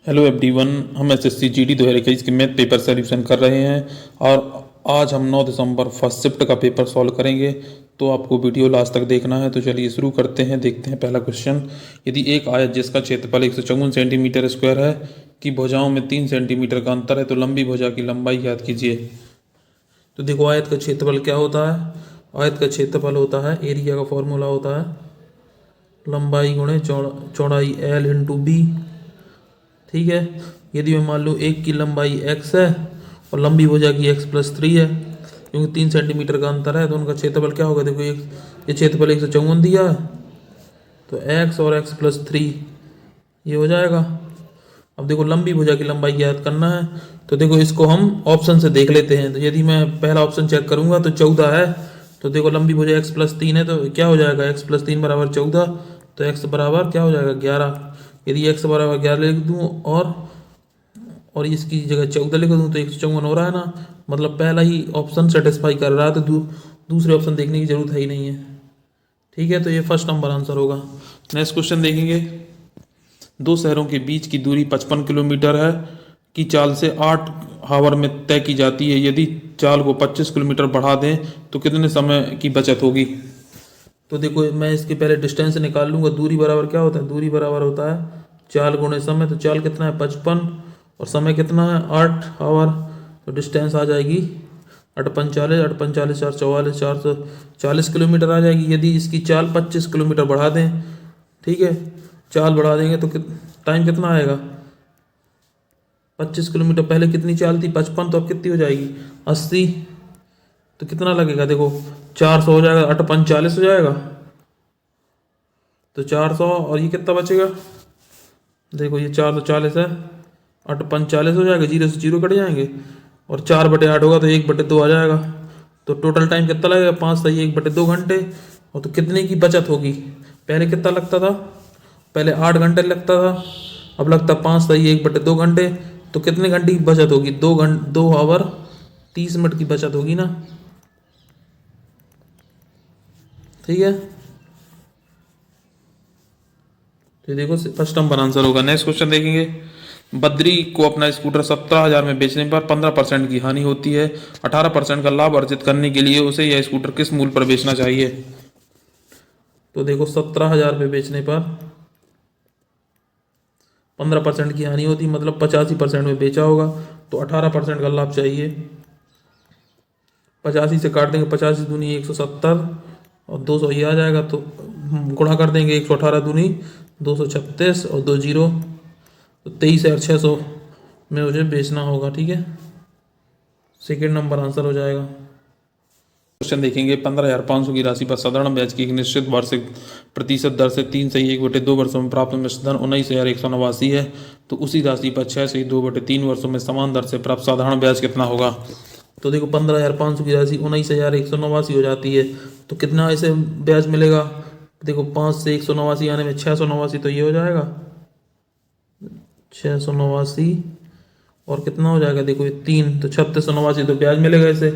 Hello everyone, हम SSC GD 2021 के math paper solution कर रहे हैं और आज हम 9 दिसंबर फर्स्ट शिफ्ट का पेपर सॉल्व करेंगे। तो आपको वीडियो लास्ट तक देखना है। तो चलिए शुरू करते हैं। देखते हैं पहला क्वेश्चन। यदि एक आयत जिसका क्षेत्रफल 154 सेंटीमीटर स्क्वायर है की भुजाओं में 3 सेंटीमीटर का अंतर है तो लंबी भुजा की लंबाई ज्ञात कीजिए। तो देखो, आयत का क्षेत्रफल क्या होता है? आयत का क्षेत्रफल होता है, एरिया का फॉर्मूला होता है लंबाई गुणे चौड़ाई L इंटू बी। ठीक है। यदि मैं मान लूँ एक की लंबाई x है और लंबी भुजा की x+3 है, क्योंकि 3 सेंटीमीटर का अंतर है तो उनका क्षेत्रफल क्या होगा? देखो, ये क्षेत्रफल 154 दिया है तो x और x+3 ये हो जाएगा। अब देखो, लंबी भुजा की लंबाई ज्ञात करना है तो देखो इसको हम ऑप्शन से देख लेते हैं। तो यदि मैं पहला ऑप्शन चेक करूंगा तो 14 है। तो देखो, लंबी भुजा x+3 है तो क्या हो जाएगा? x+3 बराबर 14। तो x बराबर क्या हो जाएगा? 11। यदि x बराबर 11 लिख दूँ और इसकी जगह 14 लिख दूँ तो 154 हो रहा है ना। मतलब पहला ही ऑप्शन सेटिस्फाई कर रहा है तो दूसरे ऑप्शन देखने की जरूरत है ही नहीं है। ठीक है, तो ये फर्स्ट नंबर आंसर होगा। नेक्स्ट क्वेश्चन देखेंगे। दो शहरों के बीच की दूरी 55 किलोमीटर है की चाल से 8 हावर में तय की जाती है। यदि चाल को 25 किलोमीटर बढ़ा दें तो कितने समय की बचत होगी? तो देखो, मैं इसके पहले डिस्टेंस निकाल लूँगा। दूरी बराबर क्या होता है? दूरी बराबर होता है चाल गुणे समय। तो चाल कितना है? 55 और समय कितना है? 8 आवर। तो डिस्टेंस आ जाएगी 8×45, 8×45 444, 440 किलोमीटर आ जाएगी। यदि इसकी चाल 25 किलोमीटर बढ़ा दें, ठीक है, चाल बढ़ा देंगे तो टाइम कितना आएगा? 25 किलोमीटर पहले कितनी चाल थी? 55। तो अब कितनी हो जाएगी? 80। तो कितना लगेगा? देखो, 400 हो जाएगा, 8×5 40 हो जाएगा। तो 400 और ये कितना बचेगा? देखो, ये 440 है, 8×5 40 हो जाएगा, 0 से 0 कट जाएंगे और 4/8 होगा तो 1/2 आ जाएगा। तो टोटल टाइम कितना लगेगा? 5 सही 1/2 घंटे। और तो कितने की बचत होगी? पहले कितना लगता था? पहले 8 घंटे लगता था, अब लगता 5 सही 1/2 घंटे। तो कितने घंटे की बचत होगी? 2 आवर 30 मिनट की बचत होगी ना। ठीक है, तो देखो फर्स्ट नंबर आंसर होगा। नेक्स्ट क्वेश्चन देखेंगे। बद्री को अपना स्कूटर 17,000 में बेचने पर 15% की हानि होती है। 18% का लाभ अर्जित करने के लिए उसे यह स्कूटर किस मूल्य पर बेचना चाहिए? तो देखो, 17,000 पे बेचने पर 15% की हानि होती, मतलब 85% में बेचा होगा तो 18% का लाभ चाहिए। 85 से काट देंगे, 85 दूनी 170 और 200 ये आ जाएगा। तो गुणा कर देंगे, 118 दूनी 236 और 2 जीरो तो 23,600 में मुझे बेचना होगा। ठीक है, सेकेंड नंबर आंसर हो जाएगा। क्वेश्चन देखेंगे। 15,500 की राशि पर साधारण ब्याज की एक निश्चित वार्षिक प्रतिशत दर से 3/1/2 वर्षों में प्राप्त मिश्र धन 19,189 है। तो उसी राशि पर 6/2/3 वर्षों में समान दर से प्राप्त साधारण ब्याज कितना होगा? तो देखो, 15,500 की राशि 19,189 हो जाती है तो कितना ऐसे ब्याज मिलेगा? देखो, 5 से 189 आने में 689, तो ये हो जाएगा 689 और कितना हो जाएगा? देखो, ये 3 तो 3689 तो ब्याज मिलेगा इसे।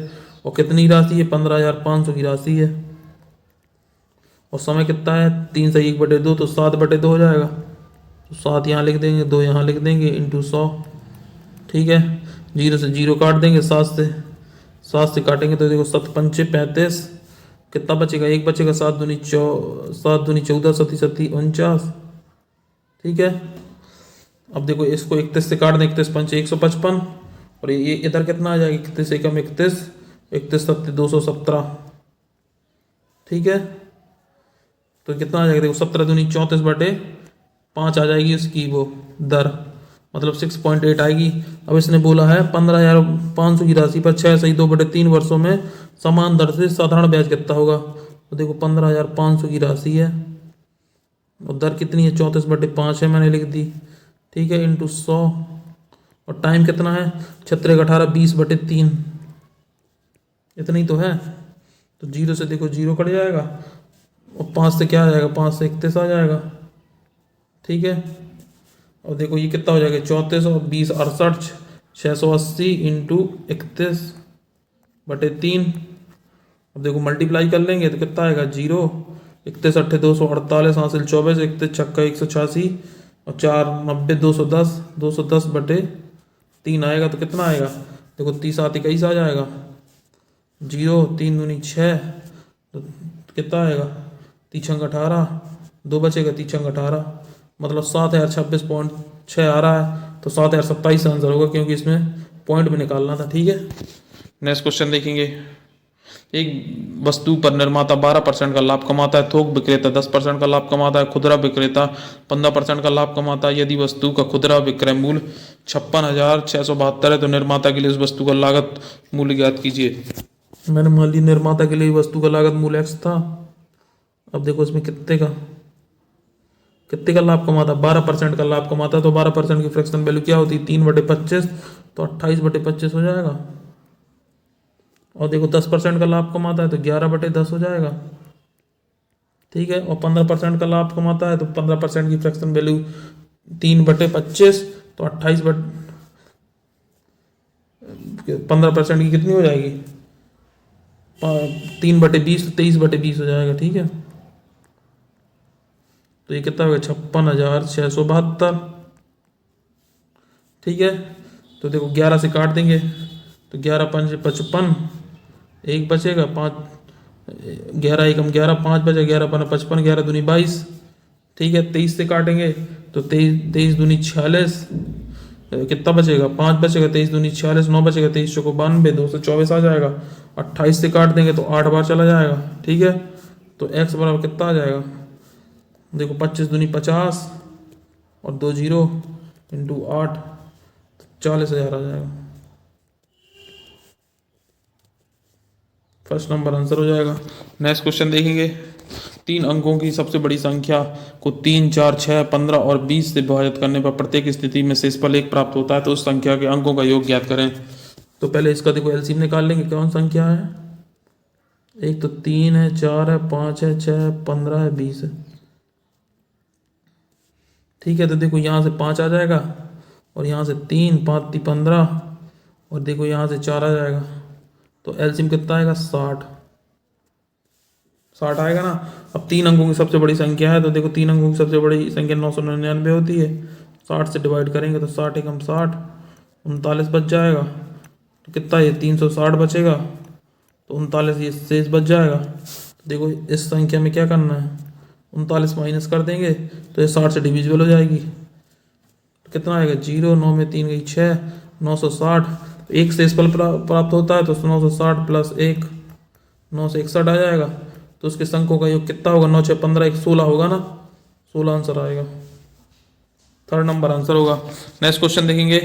और कितनी राशि है? 15,500 की राशि है और समय कितना है? 3 से 1/2 तो 7/2 हो जाएगा। तो 7 यहाँ लिख देंगे, 2 यहाँ लिख देंगे इंटू 100। ठीक है, 0 से 0 काट देंगे, 7 से काटेंगे तो देखो 7×5 35, कितना बचेगा? 1 बचेगा। 7 दूनी 14, 7×7 49। ठीक है, अब देखो इसको 31 से काट दें, 31×5 155 और ये इधर कितना आ जाएगा? 31 एकम 31, 31×7 217। ठीक है, तो कितना आ जाएगा? देखो, 17 दूनी 34/5 आ जाएगी उसकी वो दर, मतलब 6.8 आएगी। अब इसने बोला है 15,500 की राशि पर 6/2/3 वर्षों में समान दर से साधारण ब्याज कितना होगा? तो देखो, 15,500 की राशि है और दर कितनी है? 34/5 है, मैंने लिख दी। ठीक है, इंटू 100 और टाइम कितना है? 36×18 20/3, इतना ही तो है। तो 0 से देखो 0 कट जाएगा और 5 से क्या आ जाएगा? 5 से 31 आ जाएगा। ठीक है, और देखो ये कितना हो जाएगा? 34 और 20 68, 680 इंटू 31/3। अब देखो मल्टीप्लाई कर लेंगे तो कितना आएगा? 0, 31 8 248 हासिल 24, 31 छक्का 186, और 4 90 210 बटे 3 आएगा तो कितना आएगा? देखो 30 7 21 आ जाएगा, 0 3 दूनी 6, तो कितना आएगा? 3 6 18, 2 बचेगा, 3 6 18, मतलब 7026.6 आ रहा है। तो 7027 आंसर होगा, क्योंकि इसमें पॉइंट में निकालना था। ठीक है, नेक्स्ट क्वेश्चन देखेंगे। एक वस्तु पर निर्माता 12% का लाभ कमाता है, थोक विक्रेता 10% का लाभ कमाता है, खुदरा विक्रेता 15% का लाभ कमाता है। यदि वस्तु का खुदरा विक्रय मूल्य 56,672 है तो निर्माता के लिए उस वस्तु का लागत मूल्य ज्ञात कीजिए। मैंने मान ली निर्माता के लिए वस्तु का लागत मूल्य x था। अब देखो इसमें कितने का लाभ कमाता है? 12% का लाभ कमाता है, तो 12% की फ्रैक्शन वैल्यू क्या होती है? 3/25, तो 28/25 हो जाएगा। और देखो 10% का लाभ कमाता है तो 11/10 हो जाएगा। ठीक है, और 15% का लाभ कमाता है तो 15% की फ्रैक्शन वैल्यू 3/25, तो 15% की कितनी हो जाएगी? 3/20, तो 23/20 हो जाएगा। ठीक है, तो ये कितना होगा? 56,672। ठीक है, तो देखो 11 से काट देंगे तो 11 5 55, एक बचेगा, 5 11 1 11, 5 बचे, 11 5 55, 11 दूनी 22। ठीक है, 23 से काटेंगे तो 23 दूनी 46, कितना बचेगा? 5 बचेगा, 23 दूनी 46, 9 बचेगा, 23 चौको 92, 224 आ जाएगा। 28 से काट देंगे तो 8 बार चला जाएगा। ठीक है, तो x बराबर कितना आ जाएगा? देखो 25 दूनी 50 और 2 0 इंटू 8, 40,000 आ जाएगा। फर्स्ट नंबर आंसर हो जाएगा। नेक्स्ट क्वेश्चन देखेंगे। 3 अंकों की सबसे बड़ी संख्या को 3 4 6 15 और 20 से विभाजित करने पर प्रत्येक स्थिति में शेषफल 1 प्राप्त होता है, तो उस संख्या के अंकों का योग ज्ञात करें। तो पहले इसका देखो एलसीएम निकाल लेंगे। कौन संख्या है? एक तो 3 है, 4 है, 5 है, 6 है, 15 है, 20 है। ठीक है, तो देखो यहाँ से 5 आ जाएगा और यहाँ से 3, 5 3 15, और देखो यहाँ से 4 आ जाएगा, तो एलसीएम कितना आएगा? 60 आएगा ना। अब 3 अंकों की सबसे बड़ी संख्या है, तो देखो 3 अंकों की सबसे बड़ी संख्या 999 होती है। 60 से डिवाइड करेंगे तो 60 एकम 60, 39 बच जाएगा। तो कितना? ये 360 बचेगा, तो 39 ये शेष बच जाएगा। तो देखो इस संख्या में क्या करना है? 39 माइनस कर देंगे तो ये 60 से डिविजिबल हो जाएगी। तो कितना आएगा? 0, 9 में 3 गई 6, 960। एक शेषफल प्राप्त होता है, तो 960 प्लस 1, 9 से 61 आ जाएगा। तो उसके अंकों का योग कितना होगा? 9 6 15, 16 होगा ना। 16 आंसर आएगा, थर्ड नंबर आंसर होगा। नेक्स्ट क्वेश्चन देखेंगे।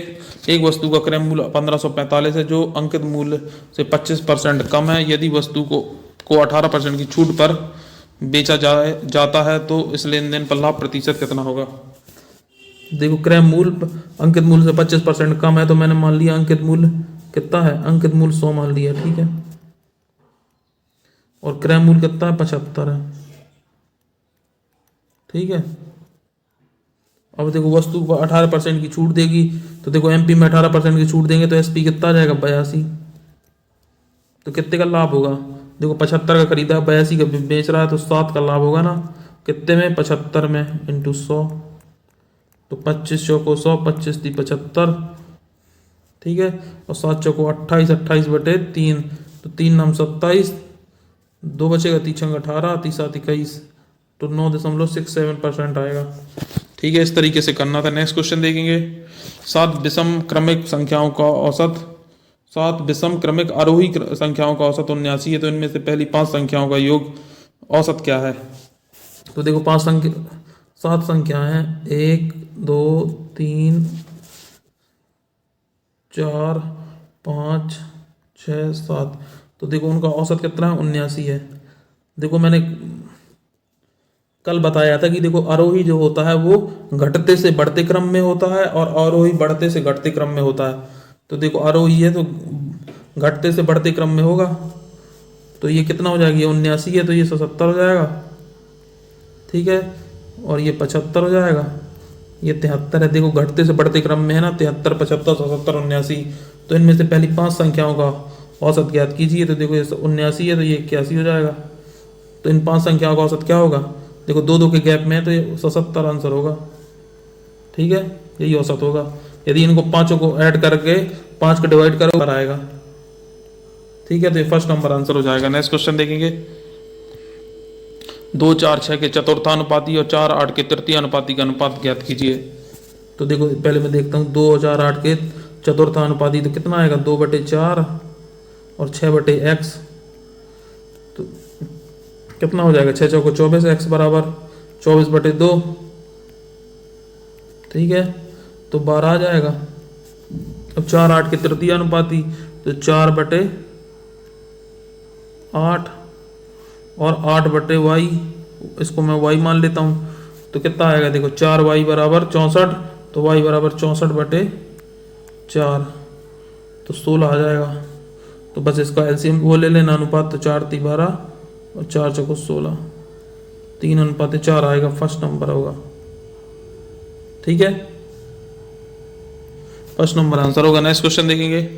एक वस्तु का क्रय मूल्य 1545 है जो अंकित मूल्य से 25% कम है। यदि वस्तु को 18% की छूट पर बेचा जाता है तो इस लेन देन पर लाभ प्रतिशत कितना होगा? देखो क्रय मूल्य अंकित मूल्य से 25% कम है, तो मैंने मान लिया अंकित मूल्य कितना है? अंकित मूल्य 100 मान लिया। ठीक है, और क्रय मूल्य कितना है? 75 है। ठीक है, अब देखो वस्तु को 18% की छूट देगी, तो देखो एमपी में 18% की छूट देंगे तो एसपी कितना आ जाएगा? 82। तो कितने का लाभ होगा? देखो 75 का खरीदा, 82 का बेच रहा है, तो 7 का लाभ होगा ना। कितने में? 75 में इंटू 100, तो 25 चौको 100, 25 × 75। ठीक है, और 7 चौको 28, 28 बटे 3, तो 3 9 27, 2 बचेगा, 3 6 18, 3 7 21, तो 9.67% आएगा। ठीक है, इस तरीके से करना था। नेक्स्ट क्वेश्चन देखेंगे। 7 विषम क्रमिक संख्याओं का औसत 7 विषम क्रमिक आरोही संख्याओं का औसत 79 है, तो इनमें से पहली 5 संख्याओं का योग औसत क्या है? तो देखो 7 संख्या है, 1 2 3 4 5 6 7, तो देखो उनका औसत कितना है? 79 है। देखो मैंने कल बताया था कि देखो आरोही जो होता है वो घटते से बढ़ते क्रम में होता है और आरोही बढ़ते से घटते क्रम में होता है। तो देखो आरोही है तो घटते से बढ़ते क्रम में होगा, तो ये कितना हो जाएगा? ये 79 है, तो ये 77 हो जाएगा। ठीक है, और ये 75 हो जाएगा, ये 73 है। देखो घटते से बढ़ते क्रम में है ना, 73 75 77 79, तो इनमें से पहली 5 संख्याओं का औसत ज्ञात कीजिए। तो देखो ये 79 है, तो ये 81 हो जाएगा। तो इन 5 संख्याओं का औसत क्या होगा? देखो 2 2 के गैप में है, तो ये 77 आंसर होगा। ठीक है, यही औसत होगा। यदि इनको पांचों को ऐड करके 5 को डिवाइड करो कर आएगा। ठीक है, तो ये फर्स्ट नंबर आंसर हो जाएगा। नेक्स्ट क्वेश्चन देखेंगे। 2 4 6 के चतुर्थानुपाती और 4 8 के तृतीयानुपाती का अनुपात ज्ञात कीजिए। तो देखो पहले मैं देखता हूँ 2 और 4 8 के चतुर्थानुपाती तो कितना आएगा 2/4 और 6/x। तो कितना हो जाएगा 6 चौको 24, x बराबर 24/2। ठीक है, तो 12 आ जाएगा। अब 4 8 के तृतीयानुपाती तो 4/8 और 8/y, इसको मैं y मान लेता हूँ। तो कितना आएगा देखो 4y बराबर 64, तो y बराबर 64/4, तो 16 आ जाएगा। तो बस इसका एलसीएम वो ले लेना अनुपात, तो 4 3 12 और 4 चौको 16, 3:4 आएगा, फर्स्ट नंबर होगा। ठीक है, फर्स्ट नंबर आंसर होगा। नेक्स्ट क्वेश्चन देखेंगे।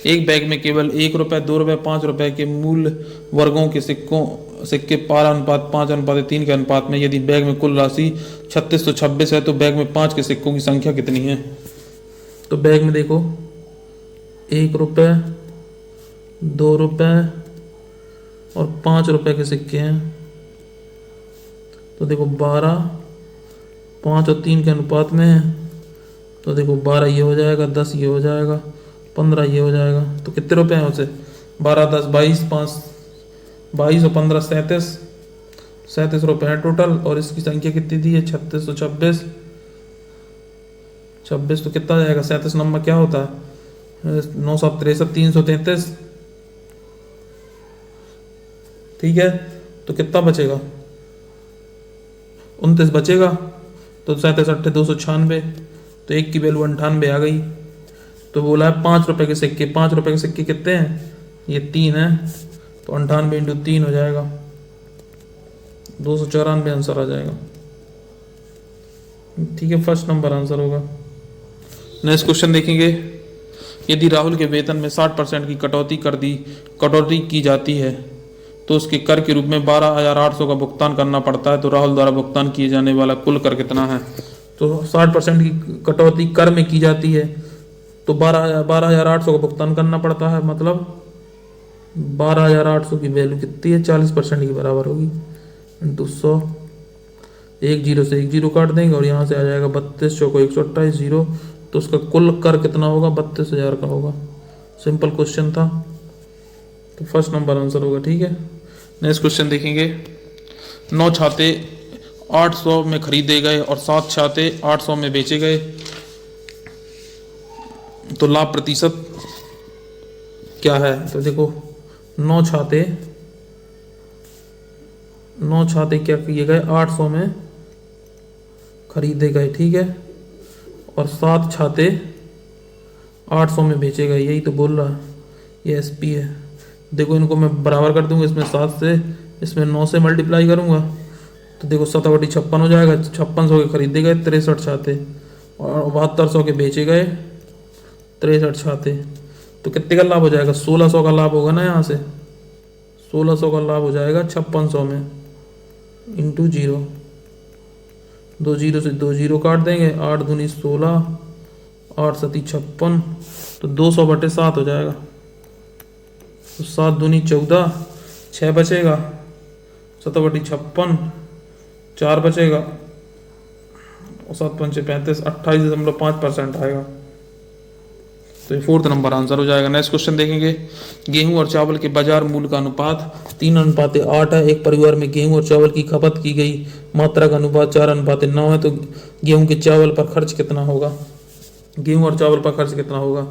एक बैग में केवल 1 रुपए 2 रुपए 5 रुपए के मूल वर्गों के सिक्के 12:5:3 के अनुपात में, यदि बैग में कुल राशि 3626 है तो बैग में 5 के सिक्कों की संख्या कितनी है। तो बैग में देखो 1 रुपए 2 रुपए और 5 रुपए के सिक्के हैं। तो देखो 12 5 और 3 के अनुपात में है। तो देखो 12 ये हो जाएगा, 10 ये हो जाएगा, 15 ये हो जाएगा। तो कितने रुपए हैं उसे 12 10 22 5 22 और 15 37 रुपए है टोटल। और इसकी संख्या कितनी दी है 3626। 26 तो कितना जाएगा 37 नंबर क्या होता है 9 7 63 333। ठीक है, तो कितना बचेगा 29 बचेगा। तो 37 8 296, तो एक की वैल्यू 98 आ गई। तो बोला है 5 रुपए के सिक्के, 5 रुपए के सिक्के कितने हैं ये 3 है, तो 98 × 3 हो जाएगा 294 आंसर आ जाएगा। ठीक है, फर्स्ट नंबर आंसर होगा। नेक्स्ट क्वेश्चन देखेंगे। यदि राहुल के वेतन में 60% की कटौती की जाती है तो उसके कर के रूप में 12,800 का भुगतान करना पड़ता है, तो राहुल द्वारा भुगतान किए जाने वाला कुल कर कितना है। तो 60% की कटौती कर में की जाती है तो 12,800 का भुगतान करना पड़ता है, मतलब 12,800 की वैल्यू कितनी है 40% के बराबर होगी इंटू 100। एक जीरो से एक जीरो काट देंगे और यहाँ से आ जाएगा 32 चौको 128 जीरो, तो उसका कुल कर कितना होगा 32,000 का होगा। सिंपल क्वेश्चन था, तो फर्स्ट नंबर आंसर होगा। ठीक है, नेक्स्ट क्वेश्चन देखेंगे। 9 छाते 800 में खरीदे गए और 7 छाते 800 में बेचे गए, तो लाभ प्रतिशत क्या है। तो देखो 9 छाते क्या किए गए 800 में खरीदे गए, ठीक है, और 7 छाते 800 में बेचे गए, यही तो बोल रहा है, ये एसपी है। देखो इनको मैं बराबर कर दूंगा, इसमें 7 से इसमें 9 से मल्टीप्लाई करूंगा, तो देखो 7/56 हो जाएगा। 5600 के खरीदे गए 63 छाते और 7200 के बेचे गए 63 छाते, तो कितने का लाभ हो जाएगा 1600 का लाभ होगा ना। यहाँ से 1600 का लाभ हो जाएगा 5600 में इंटू 0, 2 जीरो से 2 जीरो काट देंगे, 8 दूनी 16 8 सती 56, तो 200/7 हो जाएगा। तो 7 दूनी 14, 6 बचेगा, 7/56 4 बचेगा और 7 पंचे 35, 28.5% आएगा। तो ये फोर्थ नंबर आंसर हो जाएगा। नेक्स्ट क्वेश्चन देखेंगे। गेहूं और चावल के बाजार मूल्य का अनुपात 3:8 है। एक परिवार में गेहूं और चावल की खपत की गई मात्रा का अनुपात 4:9 है, तो गेहूं के चावल पर खर्च कितना होगा। गेहूं और चावल पर खर्च कितना होगा,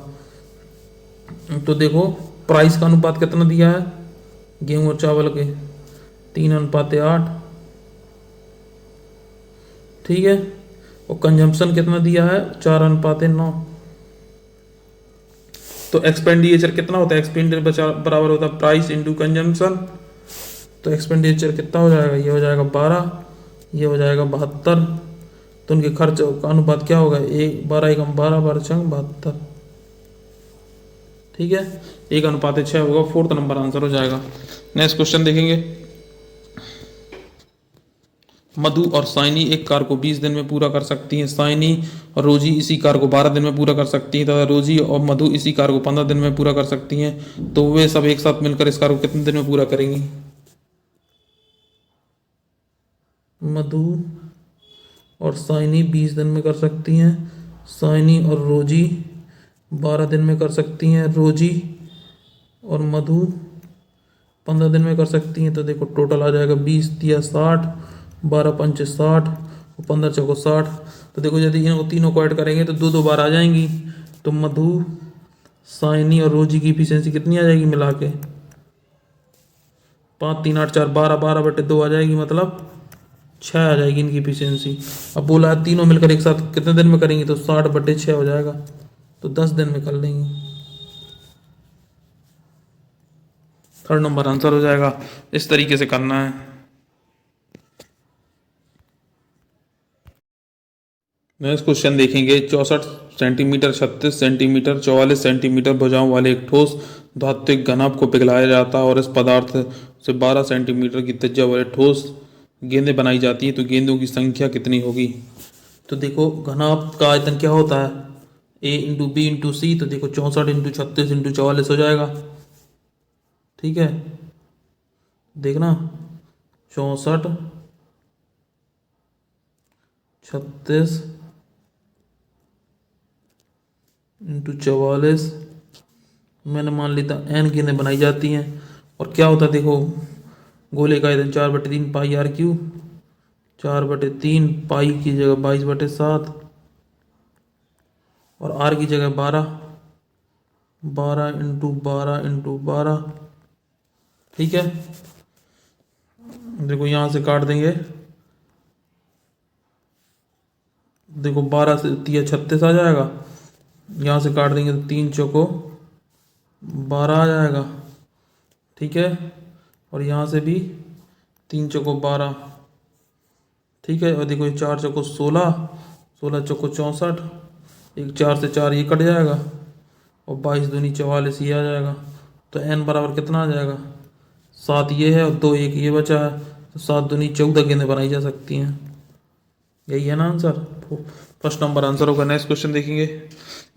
तो देखो प्राइस का अनुपात कितना दिया है गेहूं और चावल के 3:8, ठीक है, और कंजम्पशन कितना दिया है 4:9। तो एक्सपेंडिचर कितना होता है, एक्सपेंडिचर बराबर होता है प्राइस इंटू कंजम्पशन। तो एक्सपेंडिचर कितना हो जाएगा, ये हो जाएगा 12, ये हो जाएगा 72, तो उनके खर्च का अनुपात क्या होगा 12 एकम 12 12 छंग 72, ठीक है, 1:6 होगा। फोर्थ नंबर आंसर हो जाएगा। नेक्स्ट क्वेश्चन देखेंगे। मधु और साइनी एक कार को 20 दिन में पूरा कर सकती हैं। साइनी और रोजी इसी कार को 12 दिन में पूरा कर सकती हैं तथा रोजी और मधु इसी कार को 15 दिन में पूरा कर सकती हैं। तो वे सब एक साथ मिलकर इस कार को कितने दिन में पूरा करेंगी? मधु और साइनी 20 दिन में कर सकती हैं। साइनी और रोजी 12 दिन में कर सकती हैं। रोजी और मधु 15 दिन में कर सकती हैं। तो देखो टोटल आ जाएगा 20 तिया 60, 12 पंचे 60 और 15 चौको 60। तो देखो यदि इनको तीनों को ऐड करेंगे तो दो दो बार आ जाएंगी। तो मधु, साइनी और रोजी की इफिशियंसी कितनी आ जाएगी मिला के? 5 3 8 4 12, 12/2 आ जाएगी, मतलब 6 आ जाएगी इनकी इफिशियंसी। अब बोला है तीनों मिलकर एक साथ कितने दिन में करेंगी? तो 60/6 हो जाएगा, तो 10 दिन में कर लेंगी। थर्ड नंबर आंसर हो जाएगा। इस तरीके से करना है। नेक्स्ट क्वेश्चन देखेंगे। 64 सेंटीमीटर, 36 सेंटीमीटर, 44 सेंटीमीटर भुजाओं वाले एक ठोस धात्विक घनाभ को पिघलाया जाता है और इस पदार्थ से 12 सेंटीमीटर की त्रिज्या वाले ठोस गेंदें बनाई जाती है। तो गेंदों की संख्या कितनी होगी? तो देखो घनाभ का आयतन क्या होता है? A इंटू बी इंटू सी। तो देखो 64 इंटू 36 इंटू 44 हो जाएगा। ठीक है, देखना 64 36 इंटू 44, मैंने मान लिया एन गेंदें बनाई जाती हैं। और क्या होता है देखो, गोले का आयतन 4/3 पाई आर क्यू, 4/3 पाई की जगह 22/7 और आर की जगह 12, 12 इंटू 12 इंटू 12। ठीक है, देखो यहाँ से काट देंगे। देखो 12 से 36 आ जाएगा, यहाँ से काट देंगे तो 3 चौको 12 आ जाएगा। ठीक है, और यहाँ से भी 3 चौको 12। ठीक है, और देखो ये 4 चौको 16, 16 चौको 64, एक 4 से 4 ये कट जाएगा और 22 दूनी 44 ये आ जाएगा। तो n बराबर कितना आ जाएगा? 7 ये है और 2 1 ये बचा है। तो 7 दूनी 14 गेंदें बनाई जा सकती हैं। यही है ना आंसर। फर्स्ट नंबर आंसर होगा। नेक्स्ट क्वेश्चन देखेंगे।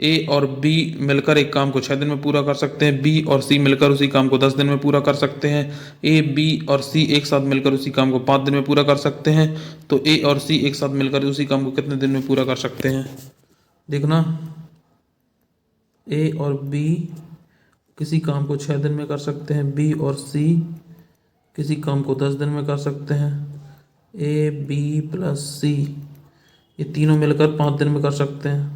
ए और बी मिलकर एक काम को 6 दिन में पूरा कर सकते हैं। बी और सी मिलकर उसी काम को 10 दिन में पूरा कर सकते हैं। ए बी और सी एक साथ मिलकर उसी काम को 5 दिन में पूरा कर सकते हैं। तो ए और सी एक साथ मिलकर उसी काम को कितने दिन में पूरा कर सकते हैं? देखना, ए और बी किसी काम को 6 दिन में कर सकते हैं। बी और सी किसी काम को 10 दिन में कर सकते हैं। ए बी प्लस सी ये तीनों मिलकर 5 दिन में कर सकते हैं।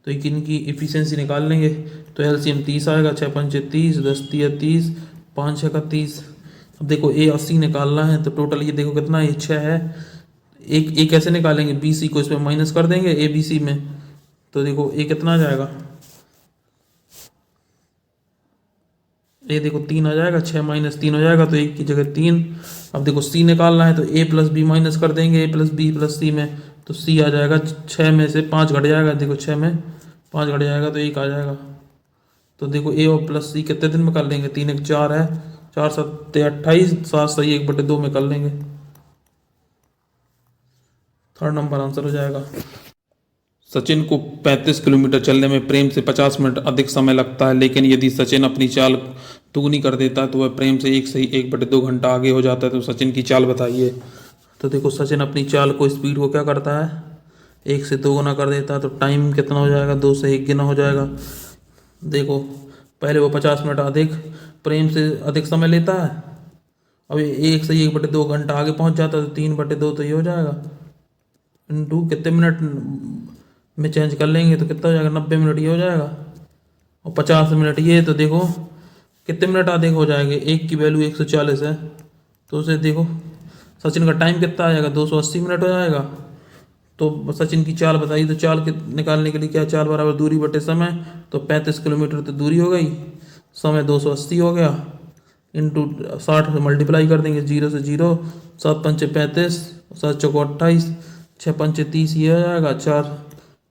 तो इनकी इफिशियंसी निकाल लेंगे। तो एलसीएम 30 आएगा, 6 पंचे 30, 10 तिया 30, 5 6 का 30। अब देखो ए और सी निकालना है तो टोटल ये देखो कितना, ये 6 है। एक कैसे निकालेंगे? बी सी को इसमें माइनस कर देंगे ए बी सी में। तो देखो ए कितना आ जाएगा? ए देखो 3 आ जाएगा, 6 माइनस 3 हो जाएगा, तो एक की जगह 3। अब देखो सी निकालना है तो ए प्लस बी माइनस कर देंगे ए प्लस बी प्लस सी में। तो सी आ जाएगा, 6 में से 5 घट जाएगा। देखो 6 में 5 घट जाएगा तो 1 आ जाएगा। तो देखो ए और प्लस सी कितने दिन में कर लेंगे? 3 1 4 है, 4 7 28, 7 सही 1/2 में कर लेंगे। थर्ड नंबर आंसर हो जाएगा। सचिन को 35 किलोमीटर चलने में प्रेम से 50 मिनट अधिक समय लगता है, लेकिन यदि सचिन अपनी चाल दुगनी कर देता है तो वह प्रेम से 1/2 घंटा आगे हो जाता है। तो सचिन की चाल बताइए। तो देखो सचिन अपनी चाल को, स्पीड को क्या करता है? 1 से 2 गुना कर देता है। तो टाइम कितना हो जाएगा? 2 से 1 गुना हो जाएगा। देखो पहले वो 50 मिनट अधिक प्रेम से अधिक समय लेता है, अब 1 से 1/2 घंटा आगे पहुंच जाता है। तो 3/2 तो ये हो जाएगा, इंटू कितने मिनट में चेंज कर लेंगे तो कितना हो जाएगा? 90 मिनट ये हो जाएगा, और 50 मिनट ये। तो देखो कितने मिनट अधिक हो जाएंगे? एक की वैल्यू 140 है, तो उसे देखो सचिन का टाइम कितना आ जाएगा? 280 मिनट हो जाएगा। तो सचिन की चाल बताइए। तो चाल निकालने के लिए क्या? चाल बराबर दूरी बटे समय। तो 35 किलोमीटर तो दूरी हो गई, समय 280 हो गया, इंटू 60 से मल्टीप्लाई कर देंगे, 0 से 0, 7 पंचे 35, 7 चौको 28, 6 पंचे 30 ये हो जाएगा।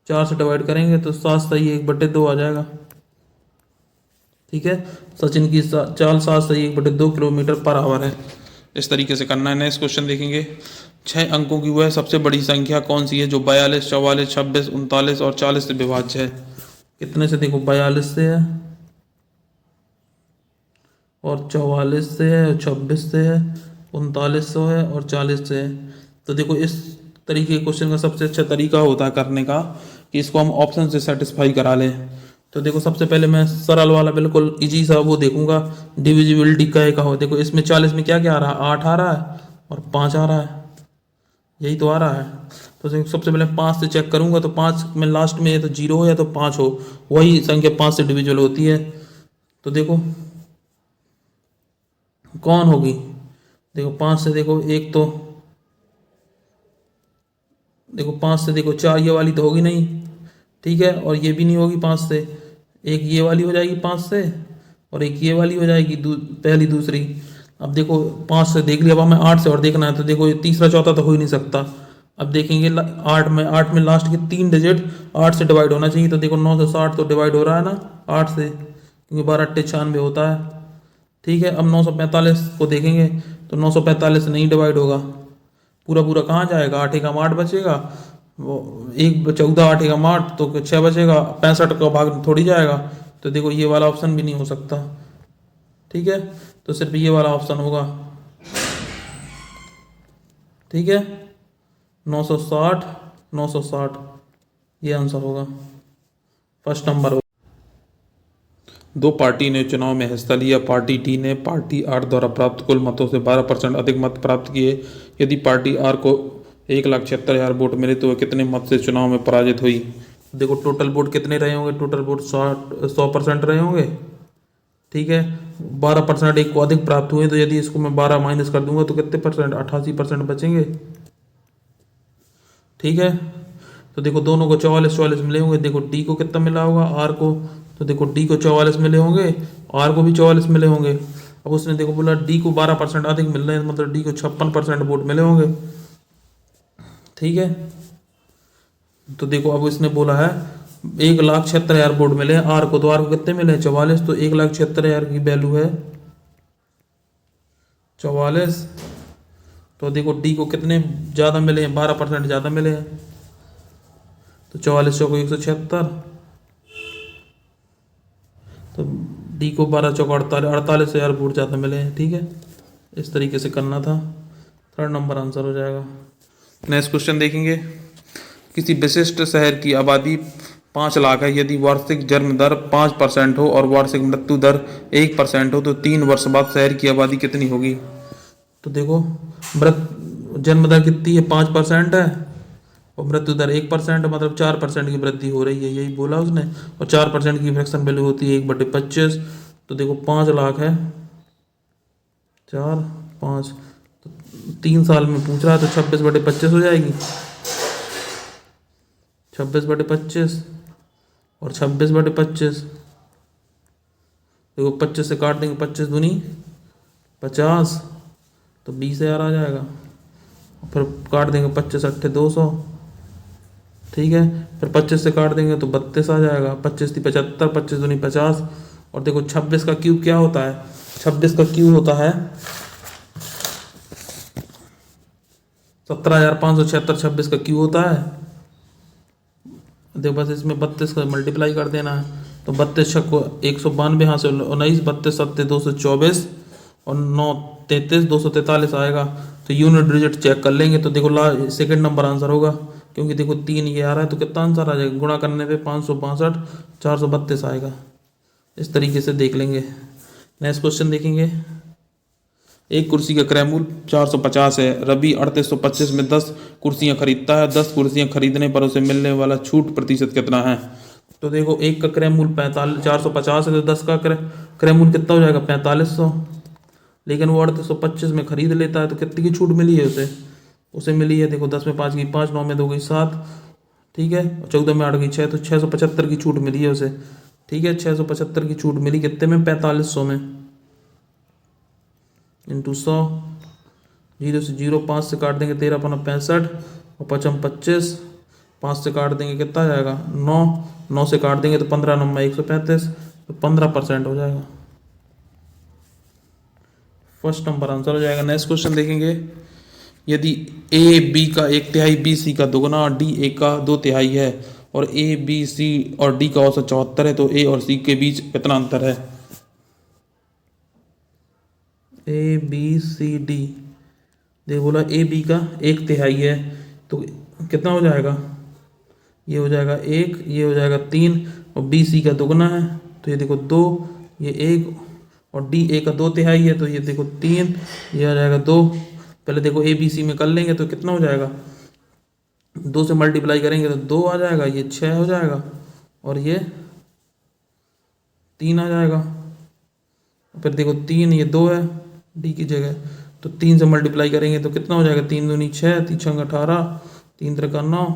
4 से डिवाइड करेंगे तो 7 सही 1/2 आ जाएगा। ठीक है, सचिन की चाल 7 सही 1/2 किलोमीटर पर आवर है। इस तरीके से करना है। नेक्स्ट क्वेश्चन देखेंगे, 6 अंकों की वह सबसे बड़ी संख्या कौन सी है जो 42, 44, 26, 39 और 40 से विभाज्य है। कितने से? देखो 42 से है और 44 से है और 26 से है, 39 से है और 40 से है। तो देखो इस तरीके के क्वेश्चन का सबसे अच्छा तरीका होता है करने का कि इसको हम ऑप्शन से सेटिस्फाई करा लें। तो देखो सबसे पहले मैं सरल वाला बिल्कुल इजी सा वो देखूंगा, डिविजिबिलिटी का हो। देखो इसमें 40 में क्या क्या आ रहा है? 8 आ रहा है और 5 आ रहा है, यही तो आ रहा है। तो देखो सबसे पहले 5 से चेक करूंगा, तो 5 में लास्ट में या तो 0 हो या तो 5 हो, वही संख्या 5 से डिविजिबल होती है। तो देखो कौन होगी? देखो 5 से देखो एक तो देखो 5 से देखो 4, ये वाली तो होगी नहीं, ठीक है, और ये भी नहीं होगी 5 से। एक ये वाली हो जाएगी 5 से और एक ये वाली हो जाएगी पहली दूसरी। अब देखो 5 से देख लिया, अब हमें 8 से और देखना है। तो देखो ये तीसरा चौथा तो हो ही नहीं सकता। अब देखेंगे 8 में लास्ट के 3 डिजिट 8 से डिवाइड होना चाहिए। तो देखो 9 से 60 तो डिवाइड हो रहा है ना 8 से, क्योंकि 12 अट्ठे 96 होता है, ठीक है। अब 945 को देखेंगे तो 945 से नहीं डिवाइड होगा, पूरा पूरा कहाँ जाएगा? 8 एकम 8 बचेगा, वो 14 8 एकम 8 तो 6 बचेगा, 65 का भाग थोड़ी जाएगा। तो देखो ये वाला ऑप्शन भी नहीं हो सकता, ठीक है। तो सिर्फ ये वाला ऑप्शन होगा, ठीक है। 960 960 ये आंसर होगा, फर्स्ट नंबर होगा। दो पार्टी ने चुनाव में हिस्सा लिया। पार्टी टी ने पार्टी आर द्वारा प्राप्त कुल मतों से 12% अधिक मत प्राप्त किए। यदि पार्टी आर को 1,76,000 वोट मिले तो वह कितने मत से चुनाव में पराजित हुई? देखो टोटल वोट कितने रहे होंगे? टोटल वोट 100% रहे होंगे, ठीक है। 12% एक को अधिक प्राप्त हुए, तो यदि इसको मैं 12 माइनस कर दूंगा तो कितने परसेंट? 88% बचेंगे, ठीक है। तो देखो दोनों को 44 मिले होंगे। देखो डी को कितना मिला होगा? आर को, तो देखो डी को 44 मिले होंगे, आर को भी 44 मिले होंगे। अब उसने देखो बोला डी को 12% अधिक मिल रहे हैं, मतलब डी को 56% वोट मिले होंगे, ठीक है। तो देखो अब इसने बोला है 1,76,000 वोट मिले हैं आर को, तो आर को कितने मिले हैं? 44, तो 1,76,000 की वैल्यू है 44। तो देखो डी को कितने ज़्यादा मिले हैं? 12% ज़्यादा मिले हैं, तो 44 चौको 176, तो डी को 12 चौको 48,000 वोट ज़्यादा मिले हैं, ठीक है। इस तरीके से करना था, थर्ड नंबर आंसर हो जाएगा। नेक्स्ट क्वेश्चन देखेंगे, किसी विशिष्ट शहर की आबादी 5 लाख है। यदि वार्षिक जन्म दर 5% हो और वार्षिक मृत्यु दर 1% हो तो 3 वर्ष बाद शहर की आबादी कितनी होगी? तो देखो जन्म दर कितनी है? 5% है और मृत्यु दर 1%, मतलब 4% की वृद्धि हो रही है, यही बोला उसने। और 4% की फ्रैक्शन वैल्यू होती है 1/25। तो देखो 5 लाख है, 4 5, तो 3 साल में पूछ रहा है, तो 26/25 हो जाएगी। 26/25 और 26/25, देखो 25 से काट देंगे, 25 दूनी 50, तो 20,000 आ जाएगा। फिर काट देंगे 25 अट्ठे 200, ठीक है। फिर 25 से काट देंगे तो 32 आ जाएगा। 25 थी 75, 25 दूनी 50। और देखो 26 का क्यूब क्या होता है? 26 का क्यूब होता है 17,576। 26 का क्यूब होता है, देखो बस इसमें 32 का मल्टीप्लाई कर देना है। तो 32 को 192, यहाँ से 19, 32 7 224 और 9 33 243 आएगा। तो यूनिट डिजिट चेक कर लेंगे, तो देखो सेकंड नंबर आंसर होगा, क्योंकि देखो 3 ये आ रहा है, तो कितना आंसर आ जाएगा? गुणा करने पे 562 432 आएगा। इस तरीके से देख लेंगे। नेक्स्ट क्वेश्चन देखेंगे, एक कुर्सी का क्रय मूल्य 450 है। रवि 3825 में 10 कुर्सियां खरीदता है। 10 कुर्सियां खरीदने पर उसे मिलने वाला छूट प्रतिशत कितना है? तो देखो एक का क्रय मूल्य 450 है, तो 10 का क्रय मूल्य कितना हो जाएगा? 4500। लेकिन वो 3825 में खरीद लेता है, तो कितनी की छूट मिली है उसे मिली है, देखो 10 में 5 की 5, 9 में 2 की 7, ठीक है, 14 में 8 की 6, तो 675 की छूट मिली है उसे, ठीक है। 675 की छूट मिली कितने में? 4500 में, इंटू 100, 0 से 0, 5 से काट देंगे 13 पना 65 और 55 25, 5 से काट देंगे कितना आ जाएगा? 9, 9 से काट देंगे तो 15 9 135, तो 15% हो जाएगा, फर्स्ट नंबर आंसर हो जाएगा। नेक्स्ट क्वेश्चन देखेंगे, यदि ए बी का 1/3 बी सी का दोगुना डी ए का 2/3 है और ए बी सी और डी का औसत 74 है तो ए और सी के बीच कितना अंतर है। ए बी सी डी, देखो बोला ए बी का 1/3 है तो कितना हो जाएगा, ये हो जाएगा 1, ये हो जाएगा 3 और बी सी का दोगुना है तो ये देखो 2, ये 1 और डी ए का 2/3 है तो ये देखो 3, ये आ जाएगा 2। पहले देखो ए बी सी में कर लेंगे तो कितना हो जाएगा, 2 से मल्टीप्लाई करेंगे तो 2 आ जाएगा, ये 6 हो जाएगा और ये 3 आ जाएगा। फिर देखो 3, ये 2 है डी की जगह तो 3 से मल्टीप्लाई करेंगे तो कितना हो जाएगा, 3 दूनी 6, 3 छंग 18, 3 त्रिका 9,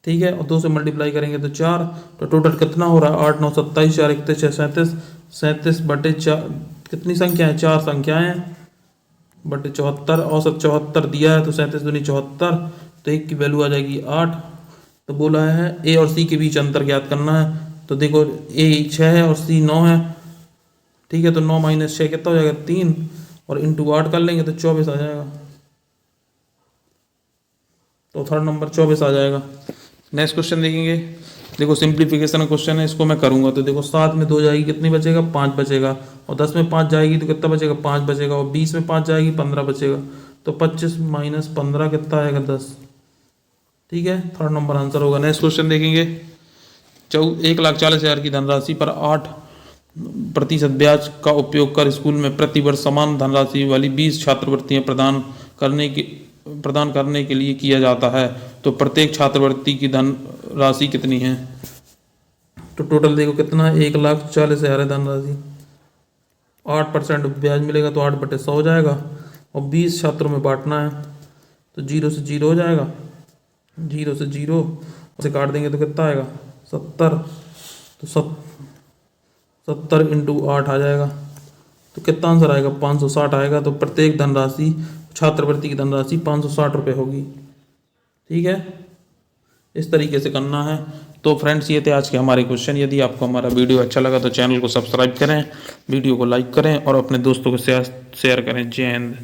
ठीक है, और 2 से मल्टीप्लाई करेंगे तो 4, तो टोटल कितना हो रहा है 8 9 27 4 31 6 37, 37 बटे 4 कितनी संख्या है, 4 संख्याएं हैं बटे 74, औसत 74 दिया है तो 37 दूनी 74, तो एक की वैल्यू आ जाएगी 8। तो बोला है ए और सी के बीच अंतर ज्ञात करना है, तो देखो ए 6 है और सी 9 है, ठीक है, तो 9 - 6 कितना हो जाएगा 3 और इंटू 8 कर लेंगे तो 24 आ जाएगा, तो थर्ड नंबर 24 आ जाएगा। नेक्स्ट क्वेश्चन देखेंगे, देखो सिंप्लीफिकेशन क्वेश्चन है, इसको मैं करूंगा तो देखो 7 में 2 जाएगी कितनी बचेगा 5 बचेगा, और 10 में 5 जाएगी तो कितना बचेगा 5 बचेगा, और 20 में 5 जाएगी 15 बचेगा, तो 25 - 15 कितना आएगा 10, ठीक है, थर्ड नंबर आंसर होगा। नेक्स्ट क्वेश्चन देखेंगे, 1,40,000 की धनराशि पर 8% ब्याज का उपयोग कर स्कूल में प्रति वर्ष समान धनराशि वाली 20 छात्रवृत्तियां प्रदान करने के लिए किया जाता है, तो प्रत्येक छात्रवृत्ति की धनराशि कितनी है। तो टोटल देखो कितना है 1,40,000 है धनराशि, 8% ब्याज मिलेगा तो 8/100 हो जाएगा, और 20 छात्रों में बांटना है तो 0 से 0 हो जाएगा, 0 से 0 से काट देंगे तो कितना आएगा 70, तो 70 इंटू 8 आ जाएगा, तो कितना आंसर आएगा 560 आएगा। तो प्रत्येक धनराशि छात्रवृत्ति की धनराशि 560 रुपये होगी, ठीक है, इस तरीके से करना है। तो फ्रेंड्स ये थे आज के हमारे क्वेश्चन। यदि आपको हमारा वीडियो अच्छा लगा तो चैनल को सब्सक्राइब करें, वीडियो को लाइक करें और अपने दोस्तों को शेयर करें। जय हिंद।